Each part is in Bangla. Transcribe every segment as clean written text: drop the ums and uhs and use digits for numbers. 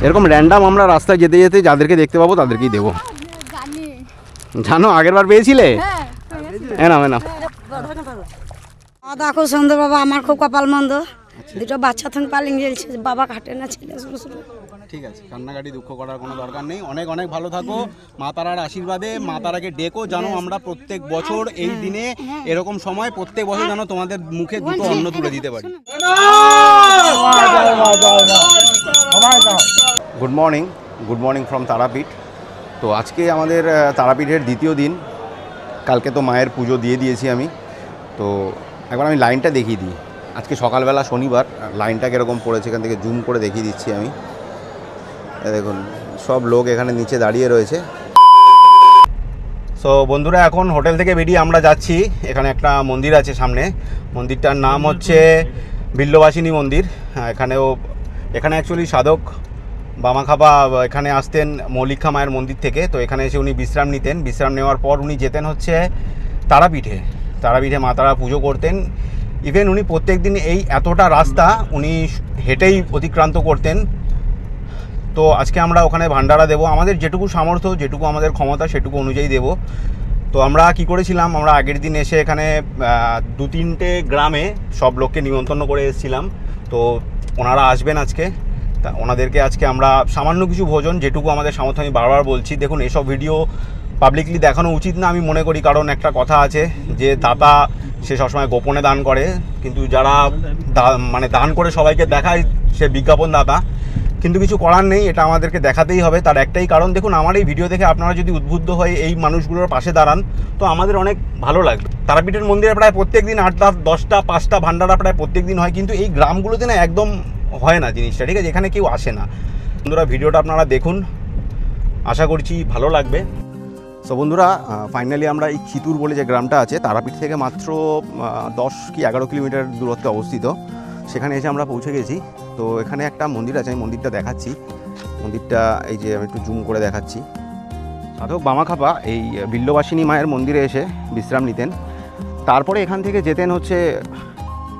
এরকম র্যান্ডাম আমরা রাস্তায় যেতে যেতে যাদেরকে দেখতে পাবো তাদেরকেই দেবো। জানো আগের বার পেয়েছিলে? হ্যাঁ না না দেখো সুন্দর বাবা, আমার খুব কপাল মন্দ, দুটো বাচ্চা থেকে পালিয়ে গেছে, বাবা কাটে না ছেলে শুরু শুরু। ঠিক আছে, কান্নাকাটি দুঃখ করার কোনো দরকার নেই। অনেক অনেক ভালো থাকো, মা তারার আশীর্বাদে। মা তারাকে ডেকো, জানো আমরা প্রত্যেক বছর এই দিনে এরকম সময় প্রত্যেক বছর যেন তোমাদের মুখে দুটো অন্ন তুলে দিতে পারি। Good morning from Tarapith. তো আজকে আমাদের তারাপীঠের দ্বিতীয় দিন। কালকে তো মায়ের পুজো দিয়ে দিয়েছি আমি। তো একবার আমি লাইনটা দেখিয়ে দিই। আজকে সকালবেলা শনিবার, লাইনটা কীরকম পড়েছে এখান থেকে জুম করে দেখিয়ে দিচ্ছি আমি। দেখুন সব লোক এখানে নিচে দাঁড়িয়ে রয়েছে। সো বন্ধুরা, এখন হোটেল থেকে বেরিয়ে আমরা যাচ্ছি। এখানে একটা মন্দির আছে সামনে, মন্দিরটার নাম হচ্ছে বিল্লবাসিনী মন্দির। এখানে অ্যাকচুয়ালি সাধক বামাখাপা এখানে আসতেন মৌলিকা মায়ের মন্দির থেকে। তো এখানে এসে উনি বিশ্রাম নিতেন। বিশ্রাম নেওয়ার পর উনি যেতেন হচ্ছে তারাপীঠে মা তারা পুজো করতেন। ইভেন উনি প্রত্যেক দিন এই এতটা রাস্তা উনি হেঁটেই অতিক্রান্ত করতেন। তো আজকে আমরা ওখানে ভান্ডারা দেব, আমাদের যেটুকু সামর্থ্য, যেটুকু আমাদের ক্ষমতা সেটুকু অনুযায়ী দেব। তো আমরা কি করেছিলাম, আমরা আগের দিন এসে এখানে 2-3টে গ্রামে সব লোককে নিমন্ত্রণ করে এসেছিলাম। তো ওনারা আসবেন আজকে, তা ওনাদেরকে আজকে আমরা সামান্য কিছু ভোজন, যেটুকু আমাদের সামর্থ্য, আমি বারবার বলছি, দেখুন এসব ভিডিও পাবলিকলি দেখানো উচিত না আমি মনে করি। কারণ একটা কথা আছে যে দাতা সে সবসময় গোপনে দান করে, কিন্তু যারা দান করে সবাইকে দেখায় সে বিজ্ঞাপন দাতা। কিন্তু কিছু করার নেই, এটা আমাদেরকে দেখাতেই হবে। তার একটাই কারণ, দেখুন আমার এই ভিডিও দেখে আপনারা যদি উদ্বুদ্ধ হয়ে এই মানুষগুলোর পাশে দাঁড়ান তো আমাদের অনেক ভালো লাগবে। তারাপীঠের মন্দিরে প্রায় প্রত্যেক দিন 8-10টা 5টা ভান্ডারা প্রায় প্রত্যেক দিন হয়, কিন্তু এই গ্রামগুলোতে না একদম হয় না জিনিসটা, ঠিক আছে? এখানে কেউ আসে না। বন্ধুরা ভিডিওটা আপনারা দেখুন, আশা করছি ভালো লাগবে। সো বন্ধুরা, ফাইনালি আমরা এই চিতুর বলে যে গ্রামটা আছে তারাপীঠ থেকে মাত্র 10 কি 11 কিলোমিটার দূরত্বে অবস্থিত, সেখানে এসে আমরা পৌঁছে গেছি। তো এখানে একটা মন্দির আছে, আমি মন্দিরটা দেখাচ্ছি। মন্দিরটা এই যে আমি একটু জুম করে দেখাচ্ছি। সাধক বামাখাপা এই বিল্লবাসিনী মায়ের মন্দিরে এসে বিশ্রাম নিতেন। তারপরে এখান থেকে যেতেন হচ্ছে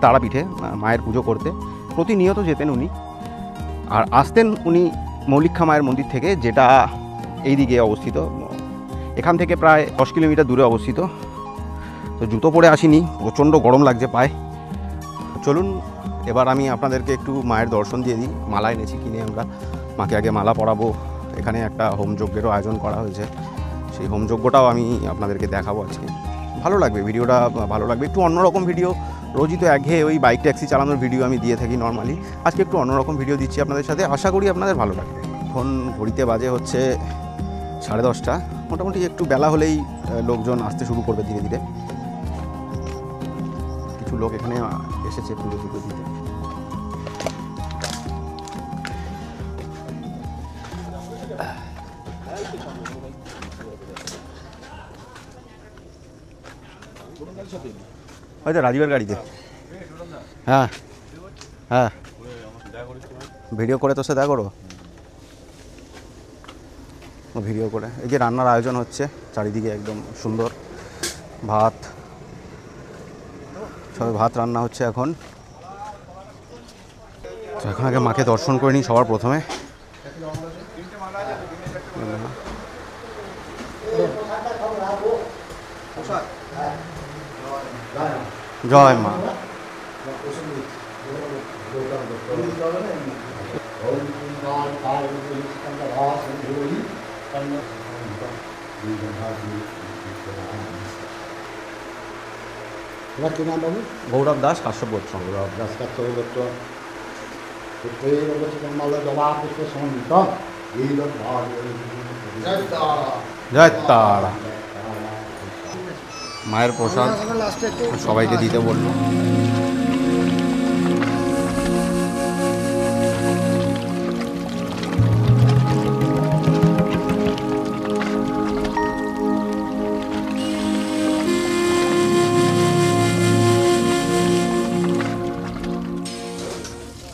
তারাপীঠে মায়ের পুজো করতে, প্রতিনিয়ত যেতেন উনি। আর আসতেন উনি মৌলিকা মায়ের মন্দির থেকে, যেটা এই দিকে অবস্থিত, এখান থেকে প্রায় 10 কিলোমিটার দূরে অবস্থিত। তো জুতো পরে আসিনি, প্রচণ্ড গরম লাগছে পায়ে। চলুন এবার আমি আপনাদেরকে একটু মায়ের দর্শন দিয়ে দিই। মালা এনেছি কিনে, আমরা মাকে আগে মালা পরাবো। এখানে একটা হোমযজ্ঞেরও আয়োজন করা হয়েছে, সেই হোমযজ্ঞটাও আমি আপনাদেরকে দেখাবো আজকে। ভালো লাগবে ভিডিওটা, ভালো লাগবে। একটু অন্যরকম ভিডিও, রোজই তো একঘেয়ে ওই বাইক ট্যাক্সি চালানোর ভিডিও আমি দিয়ে থাকি নর্মালি। আজকে একটু অন্যরকম ভিডিও দিচ্ছি আপনাদের সাথে, আশা করি আপনাদের ভালো লাগবে। এখন ঘড়িতে বাজে হচ্ছে 10:30। মোটামুটি একটু বেলা হলেই লোকজন আসতে শুরু করবে ধীরে ধীরে। কিছু লোক এখানে এসেছে পুজো দিতে। হয়তো রাজীবের গাড়িতে। হ্যাঁ হ্যাঁ, ভিডিও করে তোর সাথে দেখা করো, ভিডিও করে। এই যে রান্নার আয়োজন হচ্ছে চারিদিকে, একদম সুন্দর ভাত, সবাই ভাত রান্না হচ্ছে এখন। তো এখন আগে মাকে দর্শন করে নিই সবার প্রথমে। জয় মা। তোমার কি নাম বাবু? গৌরব দাস, কাশ্যপ গোত্র। গৌরব দাস, কাশ্যপ গোত্র। জয় তারা। মায়ের প্রসাদ সবাইকে দিতে বললো।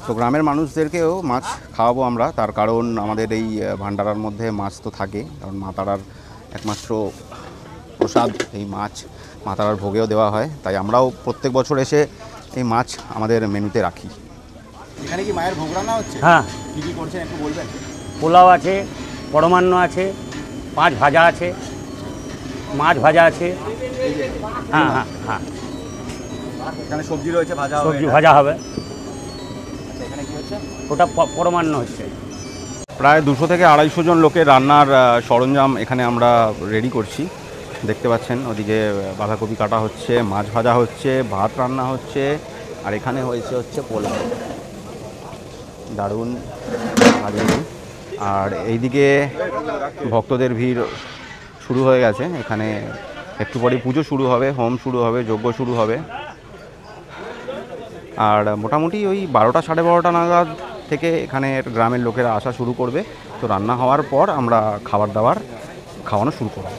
তো গ্রামের মানুষদেরকেও মাছ খাওয়াবো আমরা, তার কারণ আমাদের এই ভান্ডারার মধ্যে মাছ তো থাকে, কারণ মা তারার একমাত্র প্রসাদ এই মাছ, মা তারার ভোগেও দেওয়া হয়। তাই আমরাও প্রত্যেক বছর এসে এই মাছ আমাদের মেনুতে রাখি। এখানে কি মায়ের ভোগ রান্না হচ্ছে? হ্যাঁ। কী কী করছেন একটু বলবেন? পোলাও আছে, পরমান্ন আছে, 5 ভাজা আছে, মাছ ভাজা আছে। হ্যাঁ হ্যাঁ হ্যাঁ, এখানে সবজি রয়েছে, ভাজা হবে। সবজি ভাজা হবে। আচ্ছা, এখানে কি হচ্ছে? ওটা পরমান্ন হচ্ছে। প্রায় 200 থেকে 250 জন লোকের রান্নার সরঞ্জাম এখানে আমরা রেডি করছি। দেখতে পাচ্ছেন ওদিকে বাঁধাকপি কাটা হচ্ছে, মাছ ভাজা হচ্ছে, ভাত রান্না হচ্ছে, আর এখানে হচ্ছে পোলাও। দারুণ লাগছে। আর এইদিকে ভক্তদের ভিড় শুরু হয়ে গেছে। এখানে একটু পরে পুজো শুরু হবে, হোম শুরু হবে, যজ্ঞ শুরু হবে। আর মোটামুটি ওই 12টা সাড়ে 12টা নাগাদ থেকে এখানে গ্রামের লোকেরা আসা শুরু করবে। তো রান্না হওয়ার পর আমরা খাবার দাবার খাওয়ানো শুরু করব।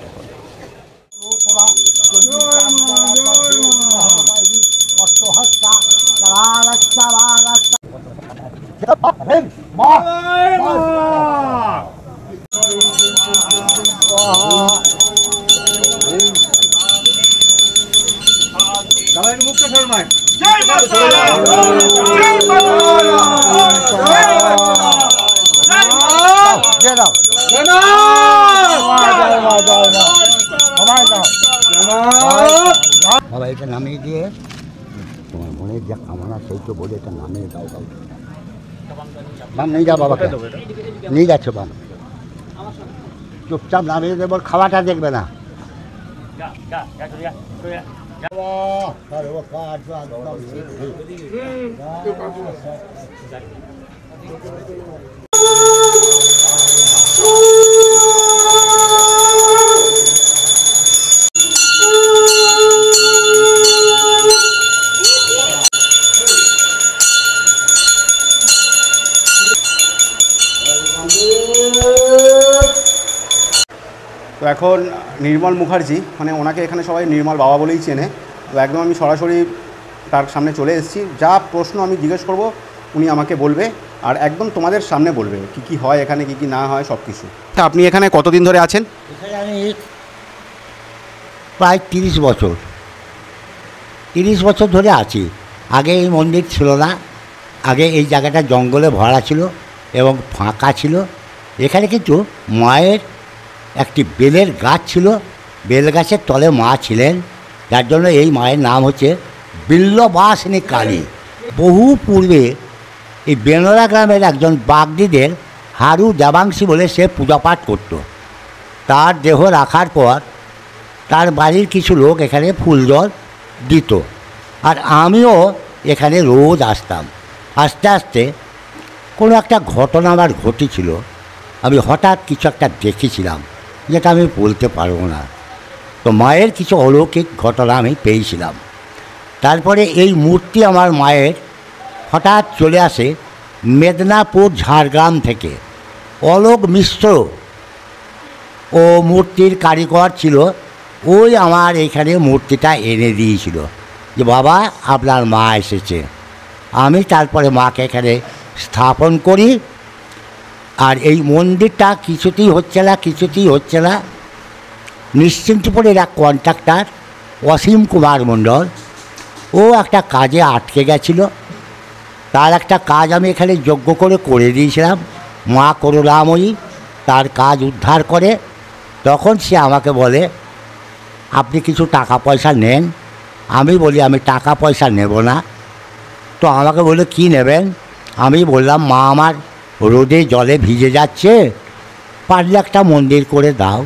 বাবা এটা নামিয়ে দিয়ে তোমার মনের যা কামনা সেই তো বলে এটা নামিয়ে দাও দাও বাম নিয়ে যা বাবাকে নিয়ে যাচ্ছে বাম চুপচাপ নামিয়ে দেবো খাওয়াটা দেখবে না তো এখন নির্মল মুখার্জি, মানে ওনাকে এখানে সবাই নির্মল বাবা বলেই চেনে। তো একদম আমি সরাসরি তার সামনে চলে এসেছি। যা প্রশ্ন আমি জিজ্ঞেস করব উনি আমাকে বলবে, আর একদম তোমাদের সামনে বলবে কি কি হয় এখানে, কি কি না হয়, সব কিছু। তা আপনি এখানে কতদিন ধরে আছেন? এখানে আমি প্রায় 30 বছর ধরে আছি। আগে এই মন্দির ছিল না, আগে এই জায়গাটা জঙ্গলে ভরা ছিল এবং ফাঁকা ছিল। এখানে কিন্তু মায়ের একটি বেলের গাছ ছিল, বেল গাছের তলে মা ছিলেন, যার জন্য এই মায়ের নাম হচ্ছে বিল্লবাসিনী কালী। বহু পূর্বে এই বেনরা গ্রামের একজন বাগদিদের হারু দেবাংশী বলে সে পূজাপাঠ করত। তার দেহ রাখার পর তার বাড়ির কিছু লোক এখানে ফুল জল দিত, আর আমিও এখানে রোজ আসতাম। আস্তে আস্তে কোনো একটা ঘটনা আমার ঘটেছিল, আমি হঠাৎ কিছু একটা দেখেছিলাম যেটা আমি বলতে পারবো না। তো মায়ের কিছু অলৌকিক ঘটনা আমি পেয়েছিলাম। তারপরে এই মূর্তি আমার মায়ের হঠাৎ চলে আসে মেদিনীপুর ঝাড়গ্রাম থেকে। অলোক মিশ্র ও মূর্তির কারিগর ছিল, ওই আমার এইখানে মূর্তিটা এনে দিয়েছিল যে বাবা আপনার মা এসেছে। আমি তারপরে মাকে এখানে স্থাপন করি। আর এই মন্দিরটা কিছুতেই হচ্ছে না। নিশ্চিন্তপুরের এক কন্ট্রাক্টর অসীম কুমার মণ্ডল, ও একটা কাজে আটকে গেছিল। তার একটা কাজ আমি এখানে যজ্ঞ করে দিয়েছিলাম। মা করুণাময়ী তার কাজ উদ্ধার করে। তখন সে আমাকে বলে আপনি কিছু টাকা পয়সা নেন। আমি বলি আমি টাকা পয়সা নেব না। তো আমাকে বলে কি নেবেন? আমি বললাম মা আমার রোদে জলে ভিজে যাচ্ছে, পারলে একটা মন্দির করে দাও।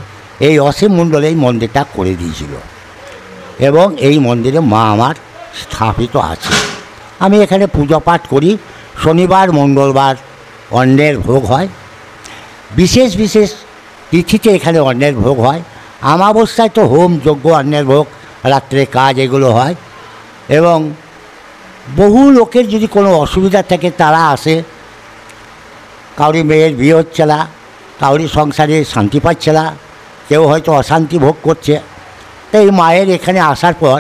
এই অসীম মণ্ডল এই মন্দিরটা করে দিয়েছিল এবং এই মন্দিরে মা আমার স্থাপিত আছে। আমি এখানে পূজা পাঠ করি। শনিবার মঙ্গলবার অন্নের ভোগ হয়, বিশেষ তিথিতে এখানে অন্নের ভোগ হয়। আমাবস্যায় তো হোম যজ্ঞ, অন্নের ভোগ, রাত্রে কাজ এগুলো হয়। এবং বহু লোকের যদি কোনো অসুবিধা থাকে তারা আসে। কাউরি মেয়ের বিয়ে হচ্ছে না, কাউরি সংসারে শান্তি পাচ্ছে না, কেউ হয়তো অশান্তি ভোগ করছে। তাই মায়ের এখানে আসার পর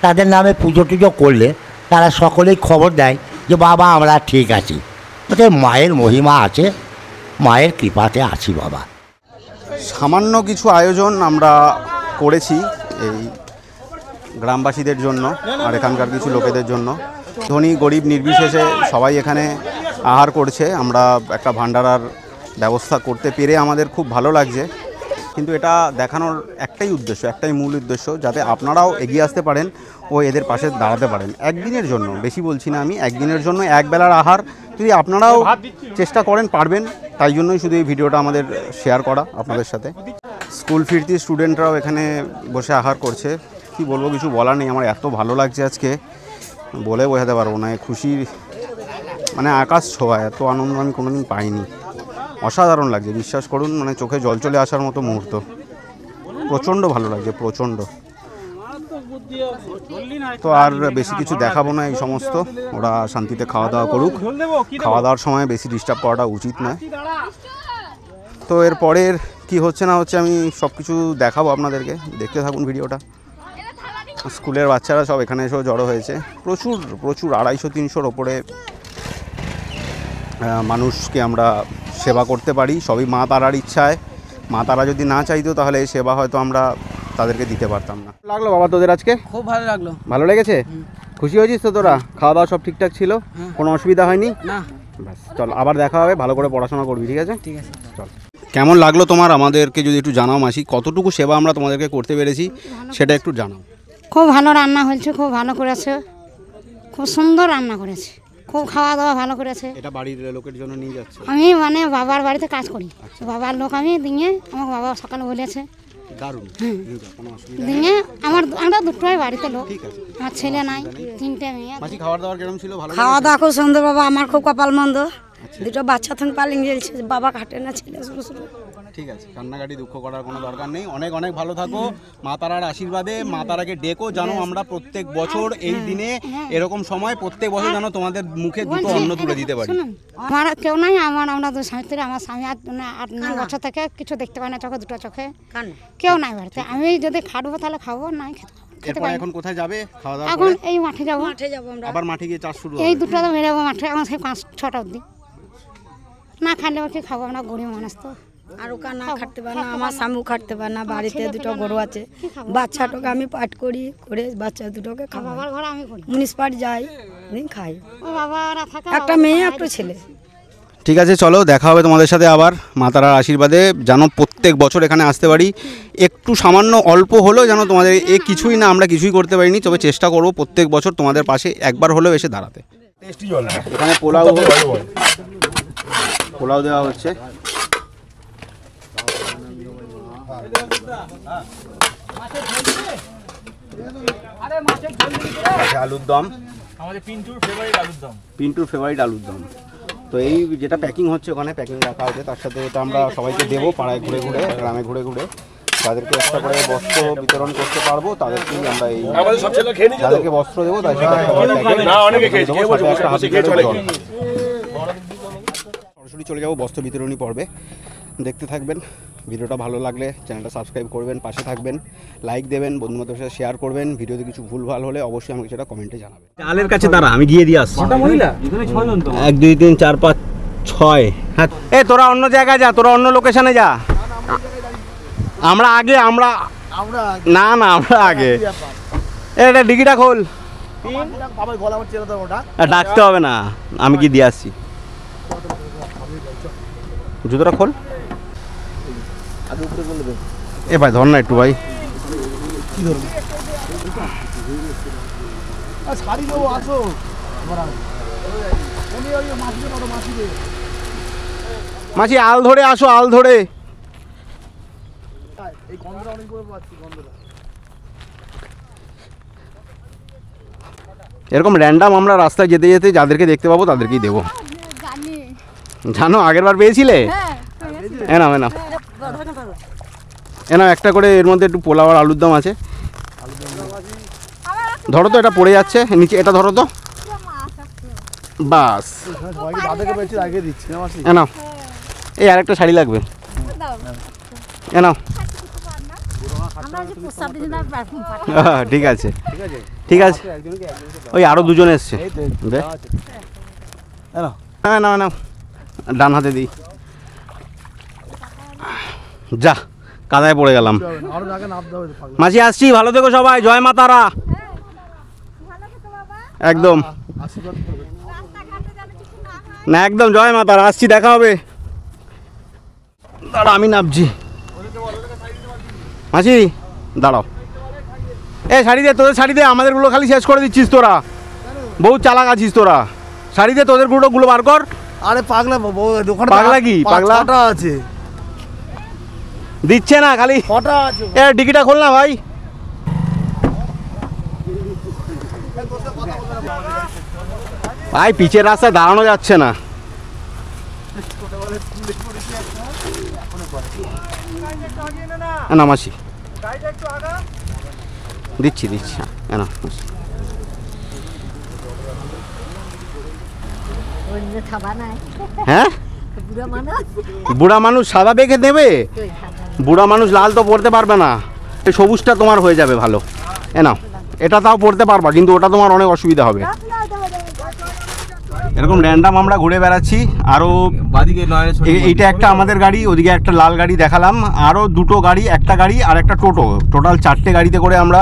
তাদের নামে পুজো টুজো করলে তারা সকলেই খবর দেয় যে বাবা আমরা ঠিক আছি। ওতে মায়ের মহিমা আছে, মায়ের কৃপাতে আছি বাবা। সামান্য কিছু আয়োজন আমরা করেছি এই গ্রামবাসীদের জন্য আর এখানকার কিছু লোকেদের জন্য। ধনী গরিব নির্বিশেষে সবাই এখানে আহার করছে। আমরা একটা ভান্ডারার ব্যবস্থা করতে পেরে আমাদের খুব ভালো লাগছে। কিন্তু এটা দেখানোর একটাই উদ্দেশ্য, একটাই মূল উদ্দেশ্য, যাতে আপনারাও এগিয়ে আসতে পারেন ও এদের পাশে দাঁড়াতে পারেন একদিনের জন্য। বেশি বলছি না আমি, একদিনের জন্য একবেলার আহার যদি আপনারাও চেষ্টা করেন পারবেন, তাই জন্যই শুধু এই ভিডিওটা আমাদের শেয়ার করা আপনাদের সাথে। স্কুল ফিরতি স্টুডেন্টরাও এখানে বসে আহার করছে। কি বলবো, কিছু বলার নেই। আমার এত ভালো লাগছে আজকে, বলে বোঝাতে পারবো না। খুশির মানে আকাশ ছোঁয়া, এত আনন্দ আমি কোনোদিন পাইনি। অসাধারণ লাগছে, বিশ্বাস করুন, মানে চোখে জল চলে আসার মতো মুহূর্ত। প্রচণ্ড ভালো লাগছে, প্রচণ্ড। তো আর বেশি কিছু দেখাবো না, এই সমস্ত ওরা শান্তিতে খাওয়া দাওয়া করুক। খাওয়া দাওয়ার সময় বেশি ডিস্টার্ব করাটা উচিত নয়। তো এরপরের কি হচ্ছে না হচ্ছে আমি সব কিছু দেখাবো আপনাদেরকে, দেখতে থাকুন ভিডিওটা। স্কুলের বাচ্চারা সব এখানে এসেও জড়ো হয়েছে। প্রচুর প্রচুর 250-300-র ওপরে মানুষকে আমরা সেবা করতে পারি, সবই মা তারার ইচ্ছায়। মা তারা যদি না চাইতো তাহলে এই সেবা হয়তো আমরা তাদেরকে দিতে পারতাম না। লাগলো বাবা তোদের আজকে? খুব ভালো লাগলো। ভালো লেগেছে? খুশি হয়েছিস তো তোরা? খাওয়া দাওয়া সব ঠিকঠাক ছিল? কোনো অসুবিধা হয়নি? না। ব্যাস, চল আবার দেখা হবে। ভালো করে পড়াশোনা করবি, ঠিক আছে? ঠিক আছে, চল। কেমন লাগলো তোমার? আমাদেরকে যদি একটু জানাও মাসি, কতটুকু সেবা আমরা তোমাদেরকে করতে পেরেছি সেটা একটু জানাও। খুব ভালো রান্না হয়েছে, খুব ভালো করেছে, খুব সুন্দর রান্না করেছে, খুব খাওয়া দাওয়া ভালো করেছে। এটা বাড়ির লোকের জন্য নিয়ে যাচ্ছে? আমি মানে বাবার বাড়িতে কাজ করি, বাবার লোক আমি দিয়ে আমাকে বাবা সকালে বলেছে। দারুণ। কোনো অসুবিধা দিয়ে আমরা দুটোই বাড়িতে লোক, ঠিক আছে। আমার ছেলে নাই, 3টে মেয়ে। মাসি খাওয়ার দাওয়ার কেমন ছিল? ভালো খাওয়া দাওয়া খুব সুন্দর বাবা, আমার খুব কপাল মন্দ। দুটো বাচ্চা থেকে পালিয়ে গেছে, বাবা খাটে না, ছেলে শুরু শুরু। ঠিক আছে, কান্নাকাটি দুঃখ করার কোনো দরকার নেই। অনেক অনেক ভালো থাকো, মা তারার আশীর্বাদে। মা তারাকে ডেকো, জানো আমরা প্রত্যেক বছর এই দিনে এরকম সময় প্রত্যেক বছর যেন তোমাদের মুখে দুটো অন্ন তুলে দিতে পারি। শুনুন, আমার কেউ নাই, আমরা দুই স্বামী। আমার স্বামী 8-9 বছর থেকে কিছু দেখতে পায় না, চোখে দুটো চোখে কেউ নাই বাড়িতে। আমি যদি খাটবো তাহলে খাবো, নাই খেতে পারি। এখন কোথায় যাবে খাওয়া দাওয়া এখন করে? এই মাঠে যাবো, আমরা আবার মাঠে গিয়ে চাষ শুরু এই হবে? দুটো তো বেরোবো মাঠে, এখন সেই 5-6টা অবধি। না খাইলে কি খাবো, আমরা গরিব মানুষ তো। আর ওকা না খাটতে পারে না, আমার স্বামীও খাটতে পারে না। বাড়িতে দুটো গরু আছে, বাচ্চাটাকে আমি পাঠ করি, করে বাচ্চা দুটোকে খাবো। বাবার ঘরে আমি করি, মিউনিসিপালিটি যাই, দিন খাই। ও বাবারা থাকে, একটা মেয়ে একটা ছেলে। ঠিক আছে, চলো দেখা হবে তোমাদের সাথে আবার। মা তারার আশীর্বাদে যেন প্রত্যেক বছর এখানে আসতে পারি। একটু সামান্য অল্প হলেও যেন তোমাদের কিছুই না, আমরা কিছুই করতে পারিনি, তবে চেষ্টা করবো প্রত্যেক বছর তোমাদের পাশে একবার হলেও এসে দাঁড়াতে। এখানে পোলাও দেওয়া হচ্ছে। আলুর দম, আমাদের পিন্টুর ফেভারিট আলুর দম। তো এই যেটা প্যাকিং হচ্ছে, ওখানে প্যাকিং রাখা হয়েছে, তার সাথে এটা আমরা সবাইকে দেবো। পাড়ায় ঘুরে ঘুরে, গ্রামে ঘুরে ঘুরে যাদেরকে একটা করে বস্ত্র বিতরণ করতে পারবো তাদেরকেই আমরা এই যাদেরকে বস্ত্র দেবো তার সাথে সরাসরি চলে যাবো বস্ত্র বিতরণী পর্বে। দেখতে থাকবেন ভিডিওটা। ভালো লাগলে চ্যানেলটা সাবস্ক্রাইব করবেন, পাশে থাকবেন, লাইক দেবেন, বন্ধুবান্ধবের সাথে শেয়ার করবেন। ভিডিওতে কিছু ভুলভাল হলে অবশ্যই আমাকে সেটা কমেন্টে জানাবেন। চালের কাছে দাঁড়া, আমি গিয়ে দিয়ে আসছি। 1 2 3 4 5 6। হ্যাঁ, এ তোরা অন্য জায়গায় যা, তোরা অন্য লোকেশনে যা। আমরা আগে, আমরা না না আমরা আগে। এটা ডিগিটা খোল, ডাকতে হবে না, আমি কি দিয়ে আসছি। জুতোটা খোল। এ ভাই ধর না একটু ভাই। কি ধরবি? মাছি আল ধরে আসো, আল ধরে। এরকম র্যান্ডাম আমরা রাস্তায় যেতে যেতে যাদেরকে দেখতে পাবো তাদেরকেই দেবো। জানো আগের বার পেয়েছিলে? এনাও এনাও এনাও একটা করে। এর মধ্যে একটু পোলাও আর আলুর দম আছে। ধরো তো, এটা পড়ে যাচ্ছে নিচে, এটা ধরো তো। বাস, এনাও। এই আরেকটা শাড়ি লাগবে, এনাও। ঠিক আছে ঠিক আছে। ওই আরো দুজন এসছে, না না না, ডান হাতে দিই। যা, কাদায় পড়ে গেলাম। মাসি আসছি, ভালো থেকো সবাই। জয় মা তারা। একদম না, একদম জয় মা তারা। আসছি, দেখা হবে। দাঁড়া আমি নামছি। মাসি দাঁড়াও, এ শাড়ি দে, তোদের শাড়ি দে, আমাদেরগুলো খালি শেষ করে দিচ্ছিস তোরা, বহু চালাক আছিস তোরা। শাড়ি দে, তোদের গুলো বার কর। আরে পাগলা দোকানে পাগলা কি পাগলা আছে, দিচ্ছে না খালি। কটা আছে? এ ডিকিটা খোল না ভাই। ভাই পিচের রাস্তায় দাঁড়ানো যাচ্ছে না। না মাসি দিচ্ছি দিচ্ছি, না হ্যাঁ বুড়া মানুষ সাদা বেগে দেবে, বুড়া মানুষ লাল তো পড়তে পারবে না, এই সবুজটা তোমার হয়ে যাবে ভালো। নাও এটা তাও পড়তে পারবা, কিন্তু ওটা তোমার অনেক অসুবিধা হবে। এরকম র্যান্ডাম আমরা ঘুরে বেড়াচ্ছি। আরও এইটা একটা আমাদের গাড়ি, ওদিকে একটা লাল গাড়ি দেখালাম, আরও দুটো গাড়ি, একটা গাড়ি আর একটা টোটো, টোটাল 4টে গাড়িতে করে আমরা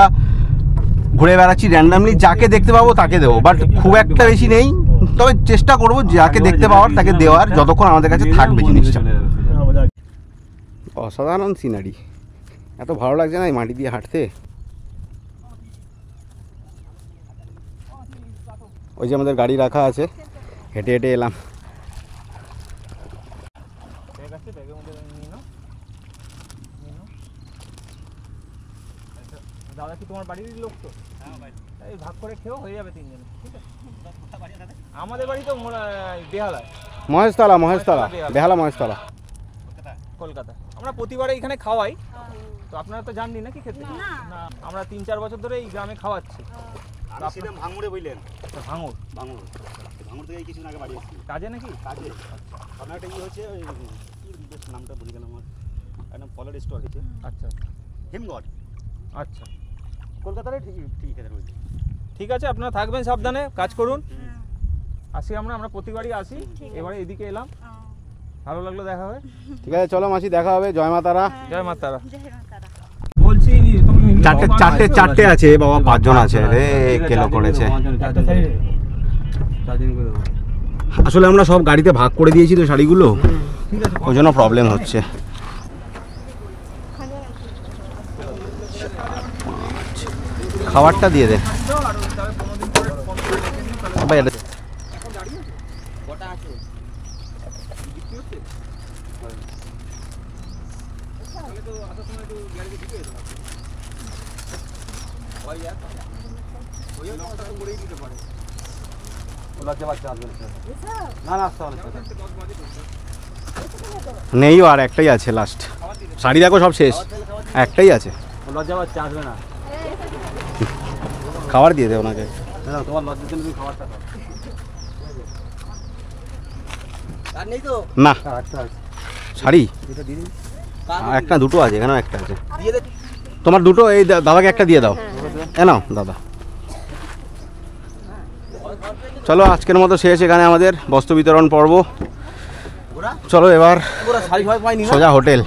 ঘুরে বেড়াচ্ছি র্যান্ডামলি। যাকে দেখতে পাবো তাকে দেবো, বাট খুব একটা বেশি নেই, তবে চেষ্টা করবো যাকে দেখতে পাওয়ার তাকে দেওয়ার, যতক্ষণ আমাদের কাছে থাকবে জিনিসটা। অসাধারণ সিনারি, এত ভালো লাগছে না এই মাটি দিয়ে হাঁটতে। ওই যে আমাদের গাড়ি রাখা আছে, হেঁটে হেঁটে এলাম। দাদা কি তোমার বাড়ির লোক? তো এই ভাগ করে খেয়েও হয়ে যাবে তিনজনে, ঠিক আছে? আমাদের বাড়ি তো বেহালা, মহেশতলা, মহেশতলা, বেহালা মহেশতলা, কলকাতা। আমরা প্রতিবারে এখানে খাওয়াই, তো আপনারা তো জাননি নাকি খেতে? না, আমরা 3-4 বছর ধরে এই গ্রামে খাওয়াচ্ছি। ভাঙুরে বললেন? ভাঙুর, ভাঙুর থেকে কিছুদিন আগে বাড়ি এসেছি কাজে নাকি? কাজে। আপনার একটা ইয়ে হচ্ছে, ওই নামটা বলি কেন, আমার একটা ফলের স্টোর হয়েছে। আচ্ছা, হিমগড়, আচ্ছা, কলকাতারে ঠিক খেতে রয়েছে। ঠিক আছে, আপনারা থাকবেন সাবধানে, কাজ করুন। আসি আমরা প্রতিবারই আসি, এবারে এদিকে এলাম, ভালো লাগলো, দেখা হবে। ঠিক আছে চলো মাসি, দেখা হবে। জয় মা তারা। জয় মা তারা। বলছি চারটে আছে বাবা, 5 জন আছে রে, কেলো করেছে। আসলে আমরা সব গাড়িতে ভাগ করে দিয়েছি তো শাড়িগুলো, ওই জন্য প্রবলেম হচ্ছে। খাবারটা দিয়ে দে ভাই। নেই, আর একটাই আছে লাস্ট শাড়ি, দেখো সব শেষ, একটাই আছে। লজ্জা পাচ্ছে, আসবে না। খাবার দিয়ে দে ওনাকে। তোমার লজ্জার জন্য তুমি খাবারটা দাও। আর নেই তো না শাড়ি একটা দুটো আছে, এখানেও একটা আছে। তোমার দুটো, এই দাদাকে একটা দিয়ে দাও। নাও দাদা। চলো আজকের মতো শেষ এখানে আমাদের বস্ত্র বিতরণ পর্ব। চলো এবার সোজা হোটেল।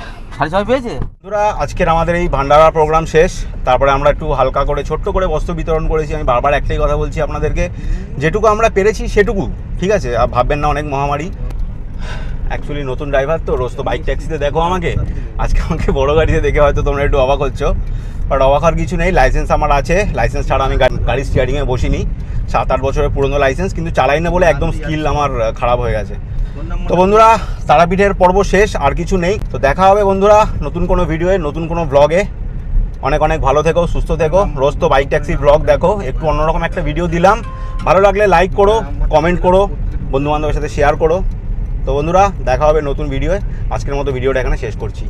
আজকের আমাদের এই ভান্ডারা প্রোগ্রাম শেষ। তারপরে আমরা একটু হালকা করে ছোট্ট করে বস্ত্র বিতরণ করেছি। আমি বারবার একটাই কথা বলছি আপনাদেরকে, যেটুকু আমরা পেরেছি সেটুকু, ঠিক আছে? আর ভাববেন না অনেক মহামারী। অ্যাকচুয়ালি নতুন ড্রাইভার তো, রোজ তো বাইক ট্যাক্সিতে দেখো আমাকে, আজকে আমাকে বড় গাড়িতে দেখে হয়তো তোমরা একটু অবাক হচ্ছ, বাট অবাক হওয়ার কিছু নেই। লাইসেন্স আমার আছে, লাইসেন্স ছাড়া আমি গাড়ির স্টিয়ারিংয়ে বসিনি। 7-8 বছরের পুরনো লাইসেন্স, কিন্তু চালাই না বলে একদম স্কিল আমার খারাপ হয়ে গেছে। তো বন্ধুরা, তারাপীঠের পর্ব শেষ, আর কিছু নেই। তো দেখা হবে বন্ধুরা নতুন কোনো ভিডিওয়ে, নতুন কোনো ব্লগে। অনেক অনেক ভালো থেকো, সুস্থ থেকো। রোজ তো বাইক ট্যাক্সির ব্লগ দেখো, একটু অন্যরকম একটা ভিডিও দিলাম। ভালো লাগলে লাইক করো, কমেন্ট করো, বন্ধুবান্ধবের সাথে শেয়ার করো। তো বন্ধুরা দেখা হবে নতুন ভিডিওয়ে। আজকের মতো ভিডিওটা এখানে শেষ করছি।